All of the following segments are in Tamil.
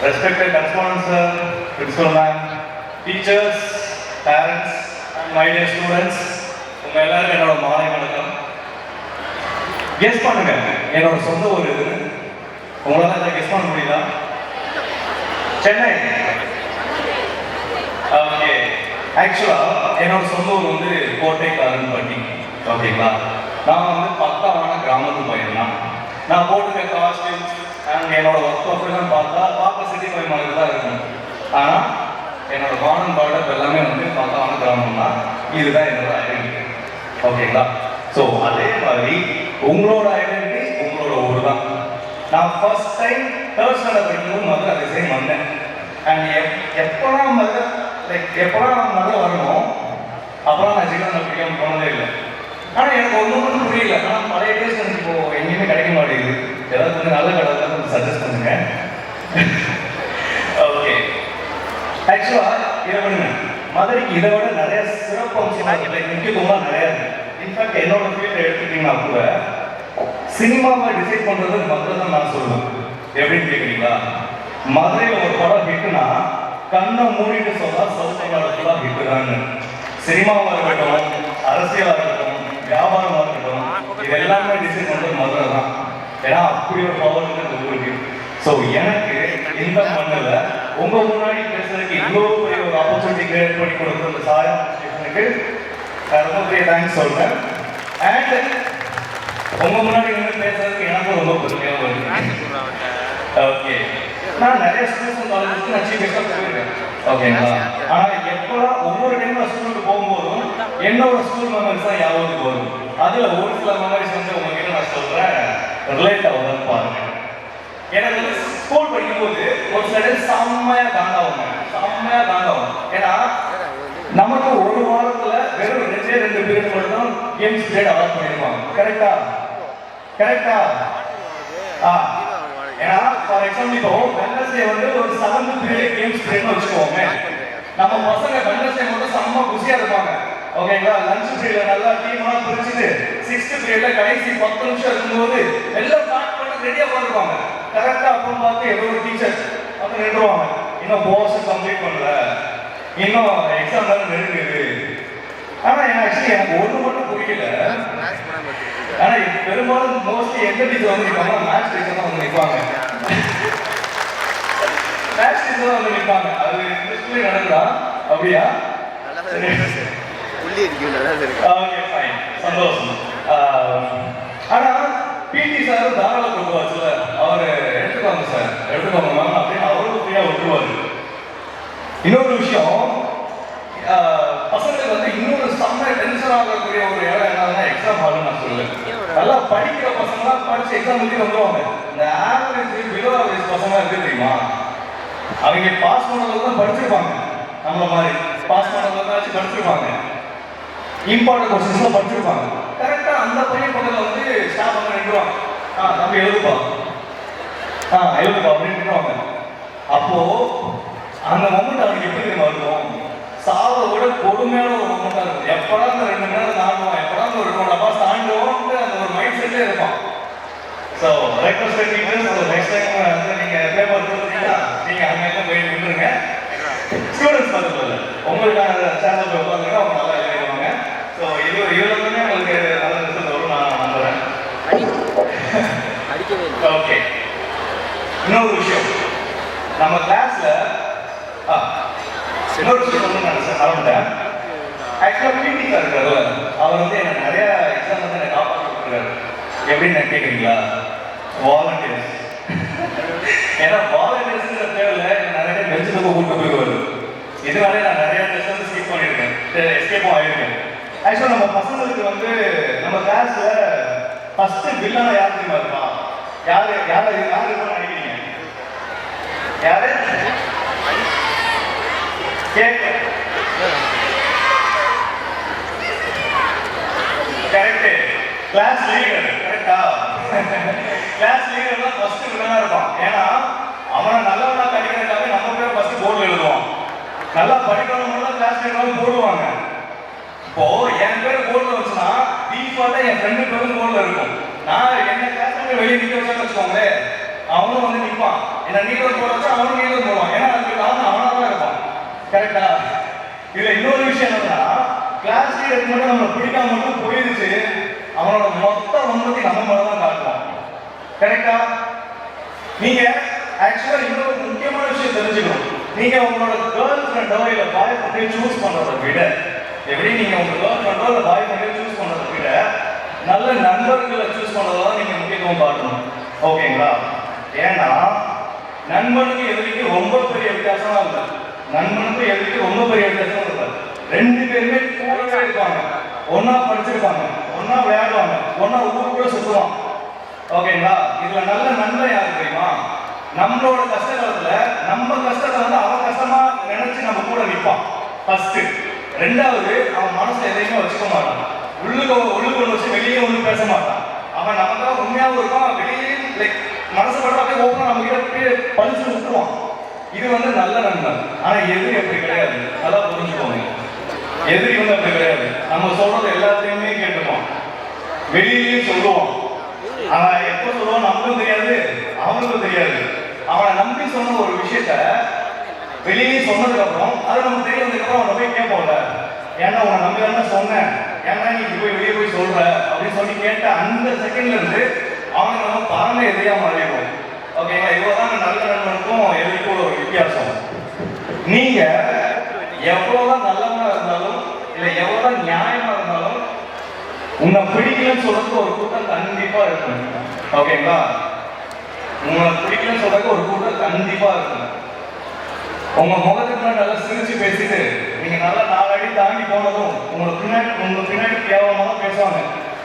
respected correspondents sir, principal ma'am, teachers, parents, and my dear students, உங்க எல்லாரும் என்னோட மாலை வணக்கம். கெஸ் பண்ணுங்க என்னோட சொந்த ஊர் எது? உங்களால இதை கெஸ் பண்ண முடியுதா? சென்னை. ஓகே, ஆக்சுவலா என்னோட சொந்த ஊர் வந்து கோட்டை காரன்பட்டி. ஓகேங்களா, நான் வந்து பக்காவான கிராமத்து பையன் தான். நான் போட்டுக்க காஸ்டியூம் அண்ட் என்னோட ஒர்க் ப்ரொஃபைலாம் பார்க்க சிட்டி பை மாதிரி தான் இருக்கும். ஆனால் என்னோட கார்டன் பாடப் எல்லாமே வந்து பக்காவான கிராமம் தான். இதுதான் என்னோட ஐடென்டிட்டி. ஓகேங்களா, ஸோ அதே மாதிரி உங்களோட ஐடென்டிட்டி உங்களோட ஊர் தான். நான் ஃபர்ஸ்ட் டைம் தேர்ட் ஸ்டாண்டர்ட் படிக்கும்போது மதுரை அதே சேம் வந்தேன். அண்ட் எப்போலாம் மதுரை வரணும் அப்போலாம் நான் ஜிகன் பிடிக்காம போனதே இல்லை. ஆனால் எனக்கு ஒன்றும் புரியல. ஆனால் பழைய டேஸ்ட் எனக்கு இப்போ எங்கேயுமே கிடைக்க மாட்டேங்குது. ஏதாவது கொஞ்சம் நல்ல கடை கொஞ்சம் சஜஸ்ட் பண்ணுங்க. ஓகே, ஆக்சுவலாக இதை விடுங்க, மதுரைக்கு இதை விட நிறைய சிறப்பு அம்சங்கள் முக்கியத்துவமாக நிறையா இருக்கு. இன்ஃபேக்ட் என்னோட ஃபீல்டை எடுத்துக்கிட்டீங்கன்னா கூட சினிமாவை டிசைட் பண்ணுறது மதுரை தான் நான் சொல்லுவேன். எப்படின்னு கேட்குறீங்களா, மதுரையில் ஒரு படம் ஹிட்டுனா கண்ணை மூடிட்டு சொன்னால் சவுத் இந்தியாவில் ஹிட்டு தாங்க. சினிமாவாக இருக்கட்டும், அரசியலாக இருக்கட்டும், வியாபாரமாக இருக்கட்டும், இது எல்லாமே டிசைட் பண்ணுறது மதுரை தான். ஏன்னா அப்படி ஒரு பவர் இந்த ஊருக்கு. ஸோ எனக்கு இந்த மண்ணில் உங்கள் முன்னாடி பேசுறதுக்கு இவ்வளோ பெரிய ஒரு ஆப்பர்ச்சுனிட்டி கிரியேட் பண்ணி கொடுக்குற சாயம் ஸ்டேஷனுக்கு ரொம்ப பெரிய தேங்க்ஸ் சொல்கிறேன். அண்ட் உங்கள் முன்னாடி வந்து பேசுறதுக்கு எனக்கும் ரொம்ப பெருமையாக வருது. ஓகே, நான் நிறைய ஸ்கூல்ஸ் காலேஜஸ்க்கு நான் சீஃப் கெஸ்டாக போயிருக்கேன். ஓகேங்களா, ஆனால் எப்போலாம் ஒவ்வொரு டைம் நான் ஸ்கூலுக்கு போகும்போதும் என்னோட ஸ்கூல் மெமரிஸ் தான் ஞாபகத்துக்கு வரும். அதில் ஒரு சில மெமரிஸ் வந்து உங்ககிட்ட நான் சொல்கிறேன், ரிலேட் ஆகுதுன்னு பாருங்க. எனக்கு வந்து ஸ்கூல் படிக்கும்போது ஒரு சில டைம் செம்மையாக காண்டாகும். ஏன்னா நமக்கு ஒரு வாரத்தில் வெறும் 2 பீரியட் மட்டும் தான் கேம்ஸ் பீரியட் அவாய்ட் பண்ணியிருப்பாங்க. கரெக்டா? ஏன்னா ஃபார் எக்ஸாம்பிள் இப்போ வெட்னஸ்டே வந்து ஒரு 7th பீரியட் கேம்ஸ் பீரியட்னு வச்சுக்கோங்க. நம்ம பசங்க வெட்னஸ்டே மட்டும் செம்ம குஷியாக இருப்பாங்க. ஓகேங்களா, லஞ்ச் பீரியட்ல நல்லா டீமாக பிரிச்சுட்டு 6th பீரியட்ல கடைசி 10 நிமிஷம் இருக்கும்போது எல்லாம் ஸ்டார்ட் பண்ணி ரெடியாக உட்காந்துருப்பாங்க. கரெக்டாக அப்போ பார்த்து ஏதோ ஒரு டீச்சர் வந்து நின்றுவாங்க, இன்னும் போர்ஷன் கம்ப்ளீட் பண்ணல, இன்னும் எக்ஸாம் தானே நெருங்குது. ஆனால் எனக்கு ஒன்று மட்டும் புரியல. ஆனால் பெரும்பாலும் மோஸ்ட்லி எந்த டீச்சர் வந்து நிற்பாங்க, மேத்ஸ் டீச்சர் தான் வந்து நிற்பாங்க. மேத்ஸ் டீச்சர் தான் வந்து நிற்பாங்க. அது இந்த ஸ்கூலில் நடக்குதா? அப்படியா? ஓகே, ஃபைன், சந்தோஷம். ஆனால் பிடி சார் தாராள கொடுவாச்சுல, அவர் எடுத்துக்கோங்க சார், எடுத்துக்கோங்க மேம் அப்படின்னு அவரும் ஃப்ரீயாக விட்டுருவாரு. இன்னொரு விஷயம், பசங்களுக்கு வந்து இன்னொரு செம்ம டென்ஷன் ஆகக்கூடிய ஒரு இடம் என்னன்னா எக்ஸாம் ஹால்னு நான் சொல்லுவேன். நல்லா படிக்கிற பசங்களாம் படிச்சு எக்ஸாம் எழுதி வந்துடுவாங்க. இந்த ஆவரேஜ் பிலோ ஆவரேஜ் பசங்க இருக்கு தெரியுமா, அவங்க பாஸ் பண்ணவங்க தான் படிச்சிருப்பாங்க. நம்மள மாதிரி பாஸ் பண்ணவங்க தான் படிச்சிருப்பாங்க, இம்பார்ட்டன்ட் கொஸ்டின்ஸ்லாம் படிச்சிருப்பாங்க. கரெக்டாக அந்த பையன் பக்கத்தில் வந்து ஸ்டாஃப் வந்து நின்றுவாங்க, நம்ம எழுதுப்பா அப்படின்னு நின்றுவாங்க. அப்போது அந்த மொமெண்ட் அவனுக்கு எப்படி தெரியுமா இருக்கும், சாவை விட கொடுமையான ஒரு மொமெண்ட்டாக இருக்கும். எப்படா அந்த 2 மணி நேரம் தாண்டுவோம், எப்படா அந்த 2 மணி நேரம் தாண்டுவோம்னு அந்த ஒரு மைண்ட் செட்டே இருக்கும். So request teachers, next time வந்து நீங்கள் பேப்பர் கொடுத்தீங்கன்னா நீங்கள் அங்கே போய் நின்றுங்க. ஸ்டூடெண்ட்ஸ் பக்கத்தில் உங்களுக்கான சேனல் போய் உட்காந்துங்கன்னா அவங்க நல்லா எழுதிடுவாங்க. ஸோ இவ்வளோக்குமே உங்களுக்கு நல்ல ரிசல்ட் வரும் நான் நம்புகிறேன். ஓகே, இன்னொரு விஷயம், நம்ம கிளாஸில் இன்னொரு விஷயம் வந்து நான் மறந்துட்டேன். ஆக்சுவலாக பிடி சார் இருக்கார்ல, அவர் வந்து எனக்கு நிறைய எக்ஸாம் வந்து எனக்கு காப்பாற்றி கொடுத்துருக்காரு. எப்படின்னு நான் கேட்குறீங்களா, வாலண்டியர்ஸ். ஏன்னா வாலண்டியர்ஸ்ன்ற பேரில் எனக்கு நிறைய டைம் பெஞ்சில் கூப்பிட்டு போயிடுவார். இதனாலே நான் நிறைய டெஸ்ட் வந்து ஸ்கிப் பண்ணியிருக்கேன், எஸ்கேப்பும் ஆகியிருக்கேன். ஆக்சுவலாக நம்ம பசங்களுக்கு வந்து நம்ம கிளாஸில் ஃபஸ்ட்டு வில்லனா யார் தெரியுமா இருப்பா? யார் இருப்பான்னு நினைக்கிறீங்க? யாரு கேட்க? Correct, class leader. கரெக்டா? கிளாஸ் லீடர் தான் ஃபர்ஸ்ட் வில்லனா இருப்பான். ஏன்னா அவனை நல்லவனா படிக்கிறதுக்காக நம்ம பேர் ஃபர்ஸ்ட் போர்டில் எழுதுவான். நல்லா படிக்கிறவங்க தான் கிளாஸ் லீடர் போடுவாங்க. இப்போ என் பேர் போர்டில் வச்சுன்னா டிஃபால்ட்டாக என் ஃப்ரெண்டு பேரும் போர்டில் இருக்கும். நான் என்ன கிளாஸ் வெளியே நிற்க வச்சான்னு வச்சுக்கோங்களேன், அவனும் வந்து நிற்பான். என்ன நீளம் போட வச்சா அவனும் நீளம் போடுவான். ஏன்னா அதுக்கு காரணம் அவனா தான் இருப்பான். கரெக்டா? இதுல இன்னொரு விஷயம் என்னன்னா, கிளாஸ் லீடருக்கு மட்டும் நம்ம பிடிக்காம மட்டும் போயிடுச்சு, அவனோட மொத்த வன்மத்தை நம்ம மேல தான் காட்டுவான். கரெக்டா? நீங்க ஆக்சுவலா இன்னொரு முக்கியமான விஷயம் தெரிஞ்சுக்கணும். நீங்க உங்களோட கேர்ள் ஃப்ரெண்டோ இல்ல பாய் ஃப்ரெண்டோ சூஸ் பண்றதை விட, எப்படி நீங்க உங்க கேர்ள் ஃப்ரெண்டோ இல்ல பாய் ஃப்ரெண்டோ சூஸ் பண்றதை விட நல்ல நண்பர்களை சூஸ் பண்றதா நீங்க முக்கியத்துவம் காட்டணும். ஓகேங்களா? ஏன்னா நண்பனுக்கு எதிரிக்கு ரொம்ப பெரிய வித்தியாசமா இல்லை. நண்பனுக்கு எதிரிக்கு ரொம்ப பெரிய வித்தியாசமா இல்லை. ரெண்டு பேருமே கூடவே இருப்பாங்க, ஒன்னா படிச்சிருப்பாங்க, ஒன்னா விளையாடுவாங்க, ஒன்னா ஊர் கூட சுத்துவாங்க. ஓகேங்களா? இதுல நல்ல நண்பன் யாரு தெரியுமா? நம்மளோட கஷ்ட காலத்துல நம்ம கஷ்டத்தை வந்து அவன் கஷ்டமா நினைச்சு நம்ம கூட நிற்பான். ஃபர்ஸ்ட். ரெண்டாவது, அவன் மனசுல எதையுமே வச்சுக்க மாட்டான். உள்ளுக்கு ஒண்ணு வச்சு வெளியே ஒண்ணு பேச மாட்டான். அவன் நமக்காக உண்மையாவும் இருப்பான், வெளியே லைக் மனசு படம் அப்படியே ஓப்பனா நம்ம கிட்ட பழிச்சு விட்டுருவான். இது வந்து நல்ல நண்பன். ஆனா எதிரி அப்படி கிடையாது. அதான் புரிஞ்சுக்கோங்க. எதிரி வந்து அப்படி கிடையாது. நம்ம சொல்றது எல்லாத்தையுமே கேட்டுப்பான், வெளியிலேயே சொல்லுவான். அவன் எப்ப சொல்லுவான் நமக்கும் தெரியாது, அவனுக்கும் தெரியாது. அவனை நம்பி சொன்ன ஒரு விஷயத்த வெளியே சொன்னதுக்கு அப்புறம் அது நமக்கு தெரிய வந்ததுக்கு அப்புறம் அவனை போய் கேட்போம்ல, ஏன்னா உன்னை நம்பி தானே சொன்னேன், ஏன்னா நீ போய் வெளியே போய் சொல்ற அப்படின்னு சொல்லி கேட்ட அந்த செகண்ட்ல இருந்து அவனுக்கு நம்ம பரம எதிரியா மாறிடுவோம். ஓகேங்களா? இவ்வளவுதான் நல்ல நண்பனுக்கும் எதிர்க்கும் ஒரு வித்தியாசம். நீங்க எவ்வளவுதான் நல்லவனா இருந்தாலும் இல்ல எவ்வளவுதான் நியாயமா இருந்தாலும் உன்னை பிடிக்கலன்னு சொல்றதுக்கு ஒரு கூட்டம் கண்டிப்பா இருக்கும். ஓகேங்களா? உங்களை பிடிக்கலன்னு சொல்றதுக்கு ஒரு கூட்டம் கண்டிப்பா இருக்கும். உங்க முகத்துக்கு நல்லா சிரிச்சு பேசிட்டு நீங்க நல்லா 4 அடி தாண்டி போனதும் உங்க பின்னாடி கேவலமா தான் பேசுவாங்க.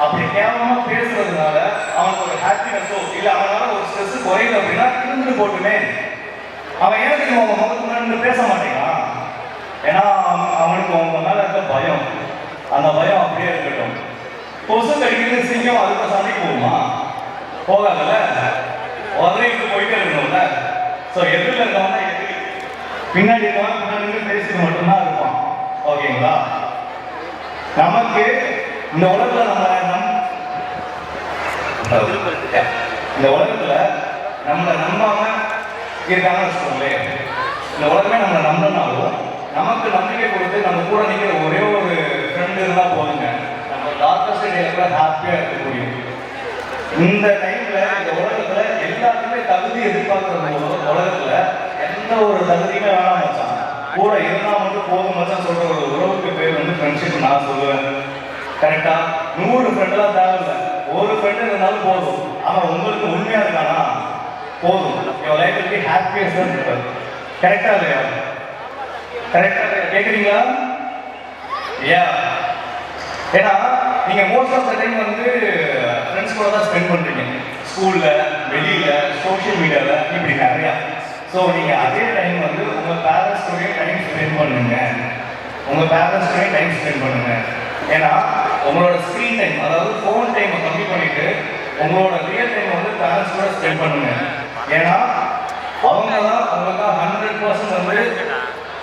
அப்படி கேவலமா பேசுறதுனால அவனுக்கு ஒரு ஹாப்பினஸோ இல்ல அவனால ஒரு ஸ்ட்ரெஸ் குறையுது அப்படின்னா இருந்து போட்டுமே. அவன் ஏன் தெரியும் உங்க முகத்துக்கு முன்னாடி பேச மாட்டேங்கான்? ஏன்னா அவனுக்கு உங்க மேல இருக்க பயம், அந்த பயம் அப்படியே இருக்கட்டும். கொசு கடிக்கிறது சிங்கம் அதுக்கு சண்டைக்கு போகுமா? போகாதுல்ல. உதவிட்டு போயிட்டே இருக்கணும்ல. ஸோ எதிரில் இருக்கவங்க எதிரி, பின்னாடி இருக்கவங்க பின்னாடி பேசிட்டு மட்டும்தான் இருப்பான். ஓகேங்களா? நமக்கு இந்த உலகத்துல இந்த உலகத்துல நம்மளை நம்பாம இருக்காங்கன்னு வச்சுக்கோங்களேன். இந்த உலகமே நம்மளை நம்பினாலும் நமக்கு நம்பிக்கை கொடுத்து நம்ம கூட நிற்கிற ஒரே ஒரு ஃப்ரெண்டு இருந்தா போதுங்க, நம்ம டாக்டர்ஸ் டேல கூட ஹாப்பியா இருக்க முடியும். இந்த டைம்ல இந்த உலகத்துல எல்லாத்துக்குமே தகுதி எதிர்பார்க்கிற உலகத்துல எந்த ஒரு தகுதியுமே வேணாம் மச்சான், கூட இருந்தா மட்டும் போதும் மச்சான் சொல்ற ஒரு உறவுக்கு பேர் வந்து ஃப்ரெண்ட்ஷிப் நான் சொல்லுவேன். கரெக்டா? 100 ஃப்ரெண்டெல்லாம் தேவையில்லை, ஒரு ஃப்ரெண்டு இருந்தாலும் போதும். அவன் உங்களுக்கு உண்மையா இருக்கானா போதும். Your life will be happiest தான் இருப்பாரு. கரெக்டா இல்லையா? கரெக்டா கேக்குறீங்களா? யா. ஏன்னா நீங்க மோஸ்ட் ஆஃப் த டைம் வந்து ஃப்ரெண்ட்ஸ் கூட தான் ஸ்பெண்ட் பண்றீங்க, ஸ்கூல்ல, வெளியில, சோஷியல் மீடியால, இப்படி நிறையா. ஸோ நீங்க அதே டைம் வந்து உங்க பேரண்ட்ஸ் கூட டைம் ஸ்பெண்ட் பண்ணுங்க, உங்க பேரண்ட்ஸ் கூட டைம் ஸ்பெண்ட் பண்ணுங்க. ஏன்னா உங்களோட ஸ்க்ரீன் டைம், அதாவது ஃபோன் டைமை கம்மி பண்ணிட்டு உங்களோட ரியல் டைம் வந்து பேரண்ட்ஸ் கூட ஸ்பெண்ட் பண்ணுங்க. ஏன்னா அவங்க தான் உங்களுக்காக 100% வந்து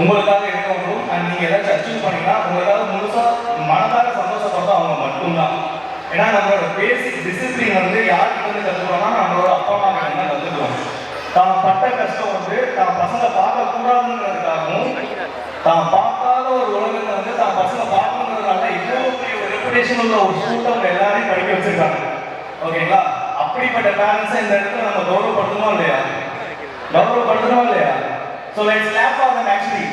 உங்களுக்காக இருக்கணும். அண்ட் நீங்க ஏதாச்சும் அச்சீவ் பண்ணீங்கன்னா உங்களுக்காக முழுசா மனதார சந்தோஷப்படுறது அவங்க மட்டும்தான். ஏன்னா நம்மளோட பேசிக் டிசிப்ளின் வந்து யாருக்கு வந்து கற்றுக்கிறோம்னா நம்மளோட அப்பா அம்மா கிட்ட தான் கற்றுக்கிறோம். தான் பட்ட கஷ்டம் வந்து தான் பசங்க பார்க்கக்கூடாதுன்றதுக்காகவும் தான் பார்க்காத ஒரு உலகத்தை வந்து தான் பசங்க பார்க்கணுன்றதுனால இவ்வளோ பெரிய ஒரு ரெப்புடேஷன் உள்ள ஒரு ஸ்கூல்ல அவங்க எல்லாரையும் படிக்க வச்சிருக்காங்க. ஓகேங்களா? அப்படிப்பட்ட பேரண்ட்ஸை இந்த இடத்துல நம்ம கௌரவப்படுத்தணுமா இல்லையா? கௌரவப்படுத்தணுமா இல்லையா? So let's clap for them actually.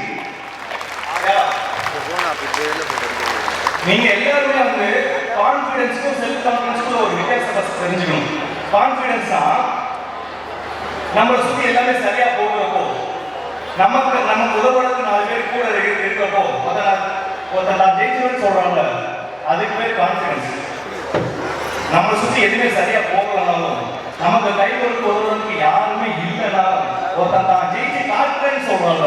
நீங்க எல்லாருமே வந்து கான்ஃபிடன்ஸ்க்கும் செல்ஃப் கான்ஃபிடன்ஸ்க்கும் ஒரு வித்தியாசத்தை தெரிஞ்சுக்கணும். கான்ஃபிடன்ஸ்னா நம்மளை சுற்றி எல்லாமே சரியா போகிறப்போ, நமக்கு உதவுறதுக்கு 4 பேர் கூட இருக்கிறப்போ, ஒருத்தர் நான் ஜெயிச்சுன்னு சொல்றாங்க, அதுக்கு பேர் கான்ஃபிடன்ஸ். நம்மளை சுற்றி எதுவுமே சரியா போகலனாலும் நமக்கு கை கொடுத்து உதவுறதுக்கு யாருமே இல்லைன்னா ஒருத்தர் தான் ஜெயிச்சு காட்டுறேன்னு சொல்றாங்க,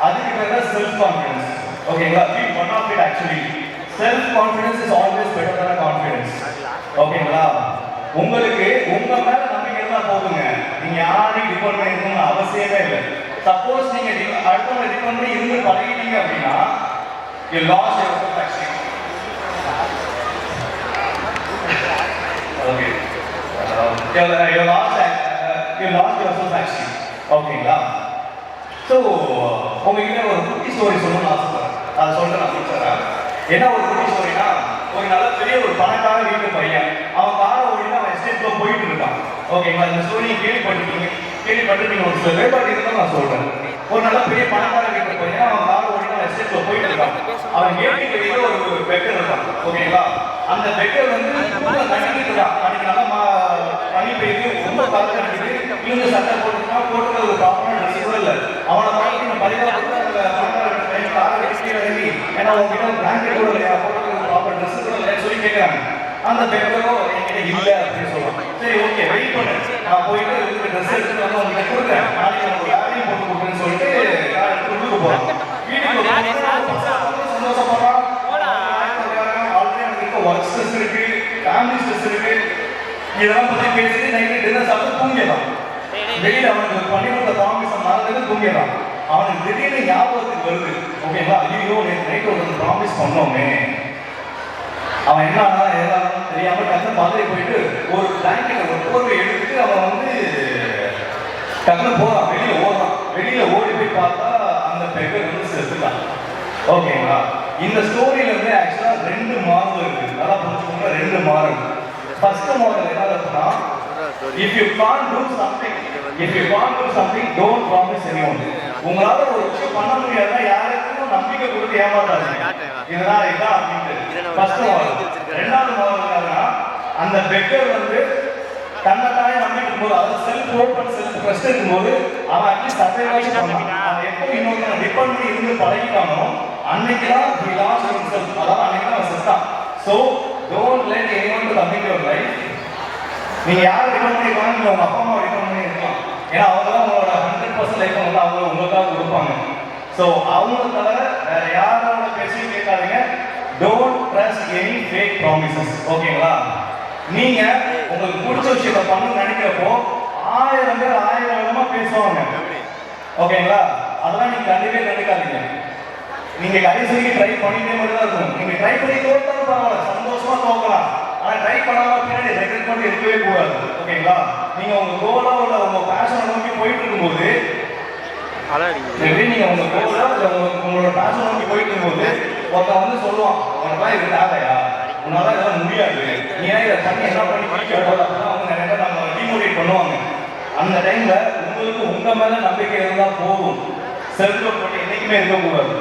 அதுக்கு பேர் தான் செல்ஃப் கான்ஃபிடன்ஸ். ஓகேங்களா? One of it actually self confidence is always better than confidence. ஓகேங்களா? உங்களுக்கு உங்க மேல நம்பிக்கை இருந்தா போதுங்க, நீங்க யாரையும் டிபெண்ட் பண்ணி இருக்கணும்னு அவசியமே இல்லை. சப்போஸ் நீங்க அடுத்தவங்க டிபெண்ட் பண்ணி இருந்து பழகிட்டீங்க அப்படின்னா you lost yourself actually. Okay. You lost yourself actually. ஓகேங்களா? ஸோ உங்ககிட்ட ஒரு குட்டி ஸ்டோரி சொல்லணும்னு ஆசைப்படுறேன். அதை சொல்லிட்டு நான் முடிச்சிடறேன். என்ன ஒரு குட்டி ஸ்டோரினா, ஒரு நல்ல பெரிய ஒரு பணக்கார வீட்டு பையன், அவன் காரை ஓடினா அவன் எஸ்டேட்ல போயிட்டு இருக்கான். ஓகேங்களா? இந்த ஸ்டோரியை கேள்விப்பட்டிருப்பீங்க ஒரு சில பேர், பட் இதுதான் நான் சொல்றேன். ஒரு நல்ல பெரிய பணக்கார வீட்டு பையன், அவன் காரை ஓடினா அவன் எஸ்டேட்ல போயிட்டு இருக்கான். அவன் கேட்டுக்கு வெளியே ஒரு பெக்கர் இருக்கான். ஓகேங்களா? அந்த பெக்கர் வந்து நடிக்கிட்டு இருக்கான். அன்னைக்கு நல்லா பனி பெய்யுது, ரொம்ப காற்று அடிக்குது, இவங்க சட்டை போட்டுக்க ஒரு ப்ராப்பரான ட்ரெஸ் கூட இல்லை. அவனை பார்த்து நம்ம பரிகாரம் ஏன்னா உங்ககிட்ட பிளாங்கெட் கூட இல்லையா, போட்டு ப்ராப்பர் ட்ரெஸ் கூட இல்லையா சொல்லி கேட்குறாங்க. அந்த பெக்கரோ என்கிட்ட இல்லை அப்படின்னு சொல்லுவான். சரி, ஓகே, வெயிட் பண்ணு, நான் போயிட்டு இதுக்கு ட்ரெஸ் எடுத்துட்டு வந்து உங்ககிட்ட கொடுக்குறேன், நாளைக்கு நமக்கு வேலையும் போட்டு கொடுக்குறேன்னு சொல்லிட்டு உள்ளுக்கு போகிறான். வீட்டுக்கு சந்தோஷப்படுறான். ஆல்ரெடி எனக்கு இருக்க ஒர்க் ஸ்ட்ரெஸ் இருக்கு, ஃபேமிலி ஸ்ட்ரெஸ் இருக்கு, இதெல்லாம் பற்றி பேசிட்டு நைட்டு டின்னர் சாப்பிட்டு தூங்கிடலாம். வெளியில் அவனுக்கு பண்ணி கொடுத்த ப்ராமிஸ் மறந்துட்டு தூங்கிடலாம். அவனுக்கு திடீர்னு ஞாபகத்துக்கு வருது. ஓகேங்களா? ஐயோ, நைட்டு ஒரு ப்ராமிஸ் பண்ணோமே. அவன் என்ன எல்லாம் தெரியாம டக்கு மாதிரி போயிட்டு ஒரு பிளாங்கெட் ஒரு போர்வை எடுத்துட்டு அவன் வந்து டக்குனு போறான், வெளியில ஓடுறான். வெளியில ஓடி போய் பார்த்தா அந்த பெக்கர் வந்து செத்துட்டான். ஓகேங்களா? இந்த ஸ்டோரியில இருந்து ஆக்சுவலா 2 மாடல் இருக்கு. நல்லா புரிஞ்சுக்கோங்க, 2 மாடல். ஃபர்ஸ்ட் மாடல் என்ன இருக்குன்னா, if you can't do something, don't promise anyone. உங்களால ஒரு விஷயம் பண்ண முடியாதுன்னா யாருக்கும் நம்பிக்கை கொடுத்து ஏமாத்தாதீங்க. இதெல்லாம் இதான் அப்படின்ட்டு ஃபர்ஸ்ட் மாடல். ரெண்டாவது மாடல் என்னன்னா, அந்த பெக்கர் வந்து தன்னைத்தானே நம்பிட்டு போது, அதாவது செல்ஃப் ஓப்பன் செல்ஃப் ட்ரஸ்ட் இருக்கும்போது அவன் அட்லீஸ்ட் சர்வைவ் பண்ணான். அவன் எப்போ இன்னொரு டிபெண்ட் பண்ணி இருந்து பழகிட்டானோ அன்னைக்கு தான் he lost himself. அதாவது அன்னைக்கு தான் அவன் செத்தான். So don't let anyone to come into your life. நீங்க யாரை டிபெண்ட் பண்ணிருக்காங்க, நீங்க உங்க அப்பா அம்மாவை டிபெண்ட் பண்ணி இருக்கலாம். ஏன்னா அவங்க தான் உங்களோட 100% லைஃப் வந்து அவங்க உங்களுக்காக கொடுப்பாங்க. ஸோ அவங்க தவிர வேற யாரோட பேச்சையும் கேட்காதீங்க. Don't trust any fake promises. ஓகேங்களா? நீங்க உங்களுக்கு பிடிச்ச விஷயத்தை பண்ணணும்னு நினைக்கிறப்போ 1000 பேர் 1000 விதமா பேசுவாங்க. ஓகேங்களா? அதெல்லாம் நீங்க கண்டுக்காதீங்க. நீங்க கடைசிக்கு ட்ரை பண்ணிட்டே மட்டும் தான் இருக்கும். நீங்க ட்ரை பண்ணி தோற்றாலும் பரவாயில்ல, சந்தோஷமா தோக்கலாம். ஆனா ட்ரை பண்ணாம பின்னாடி ரெக்ரெட் பண்ணி இருக்கவே கூடாது. ஓகேங்களா? நீங்க உங்க கோலோ இல்ல உங்க பேஷனை நோக்கி போயிட்டு இருக்கும்போது, நீங்க உங்க கோலோ இல்ல உங்களோட பேஷனை நோக்கி போயிட்டு இருக்கும்போது ஒருத்தன் வந்து சொல்லுவான், உனக்கு இது தேவையா, உன்னால இதெல்லாம் முடியாது, நீ இதை பண்ணி என்ன பண்ணி அப்படின்னா அவங்க நிறைய பேர் நம்ம டிமோட்டிவேட் பண்ணுவாங்க. அந்த டைம்ல உங்களுக்கு உங்க மேல நம்பிக்கை இருந்தா போதும். செல்ஃப் போட்டு என்னைக்குமே இருக்கக்கூடாது.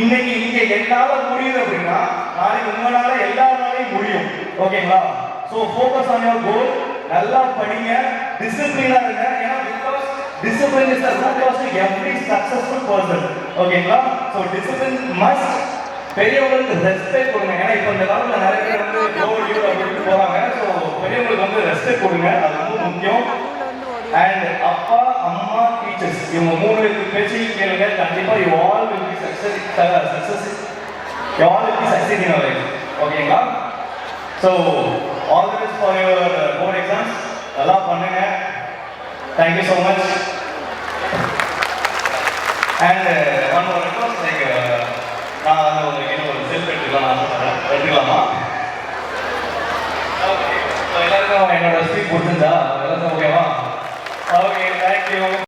இன்னைக்கு நீங்க என்னால முடியுது அப்படின்னா நாளைக்கு உங்களால எல்லாராலையும் முடியும். ஓகேங்களா? So focus on your goal. நல்லா படிங்க, டிசிப்ளினா இருங்க. ஏன்னா because discipline is the root of every successful person. ஓகேங்களா? So discipline must. பெரியவங்களுக்கு ரெஸ்பெக்ட் கொடுங்க. ஏன்னா இப்போ இந்த காலத்தில் நிறைய பேர் வந்து கோல் அப்படின்னு போறாங்க. ஸோ பெரியவங்களுக்கு வந்து ரெஸ்பெக்ட் கொடுங்க, அது ரொம்ப முக்கியம். அண்ட் அப்பா அம்மா டீச்சர்ஸ் இவங்க 3 பேச்சையும் கேளுங்க. கண்டிப்பா you all will be success you all will be success in your life. ஓகேங்களா? So all the best for your board exams. நல்லா பண்ணுங்க. Thank you so much. And one more request, like நான் வந்து உங்களுக்கு ஒரு செல்ஃப் எடுத்துக்கலாமா? ஓகே. ஸோ எல்லாருக்கும் என்னோட ஸ்பீச் பிடிச்சிருந்தா எல்லாருக்கும் ஓகேவா? Okay, thank you.